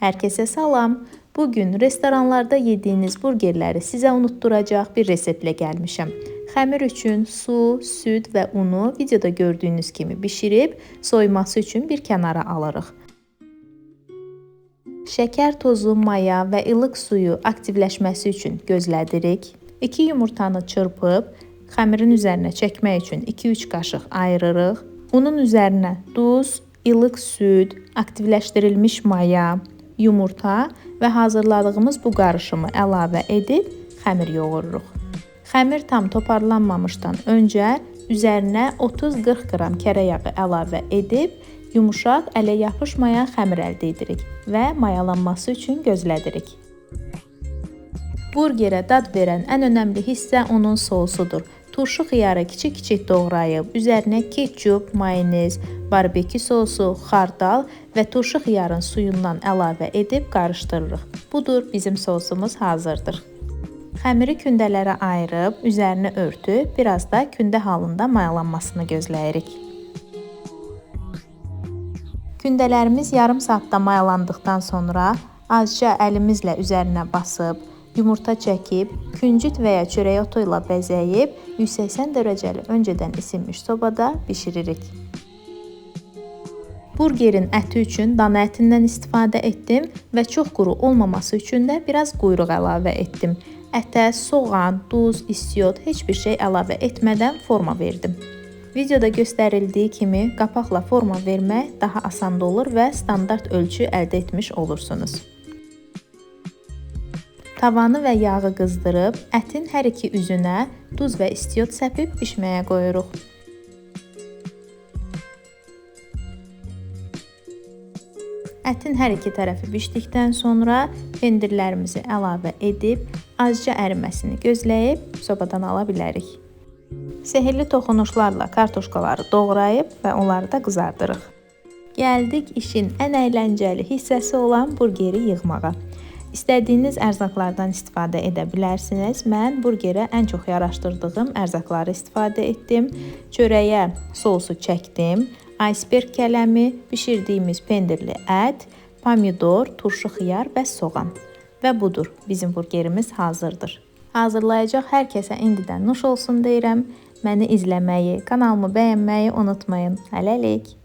Hər kəsə salam. Bugün restoranlarda yediyiniz burgerləri sizə unutturacaq bir reseptlə gəlmişəm. Xəmir üçün su, süd və unu videoda gördüyünüz kimi bişirib soyuması üçün bir kənara alırıq. Şəkər tozu, maya və ilıq suyu aktivləşməsi üçün gözlədirik. 2 yumurtanı çırpıb xəmirin üzərinə çəkmək üçün 2-3 qaşıq ayırırıq. Unun üzərinə duz, ilıq süd, aktivləşdirilmiş maya, yumurta və hazırladığımız bu qarışımı əlavə edib xəmir yoğururuq. Xəmir tam toparlanmamışdan öncə üzərinə 30-40 qram kərə yağı əlavə edib yumuşaq, ələ yapışmayan xəmir əldə edirik və mayalanması üçün gözlədirik. Burgerə dad verən ən önəmli hissə onun sousudur. Turşu xiyarı kiçik-kiçik doğrayıb, üzərinə ketçup, mayonez, barbekü sosu, xardal və turşu xiyarın suyundan əlavə edib qarışdırırıq. Budur, bizim sosumuz hazırdır. Xəmiri kündələrə ayırıb, üzərini örtüb, biraz da kündə halında mayalanmasını gözləyirik. Kündələrimiz yarım saatda mayalandıqdan sonra azca əlimizlə üzərinə basıb, yumurta çəkib, küncüt və ya çörək otu ilə bəzəyib 180 dərəcəli öncədən isinmiş sobada bişiririk. Burgerin əti üçün dana ətindən istifadə etdim və çox quru olmaması üçün də biraz quyruq əlavə etdim. Ətə soğan, duz, istiot heç bir şey əlavə etmədən forma verdim. Videoda göstərildiyi kimi qapaqla forma vermək daha asan olur və standart ölçü əldə etmiş olursunuz. Tavanı və yağı qızdırıb, ətin hər iki üzünə duz və istiot səpib bişməyə qoyuruq. Ətin hər iki tərəfi bişdikdən sonra pendirlərimizi əlavə edib, azca əriməsini gözləyib sobadan ala bilərik. Sehirli toxunuşlarla kartuşkaları doğrayıb və onları da qızardırıq. Gəldik işin ən əyləncəli hissəsi olan burgeri yığmağa. İstədiyiniz ərzaqlardan istifadə edə bilərsiniz. Mən burgerə ən çox yaraşdırdığım ərzaqları istifadə etdim. Çörəyə sousu çəkdim. Iceberg kələmi, bişirdiyimiz pendirli ət, pomidor, turşu xiyar və soğan. Və budur, bizim burgerimiz hazırdır. Hazırlayacaq hər kəsə indidən nuş olsun deyirəm. Məni izləməyi, kanalımı bəyənməyi unutmayın. Hələlik.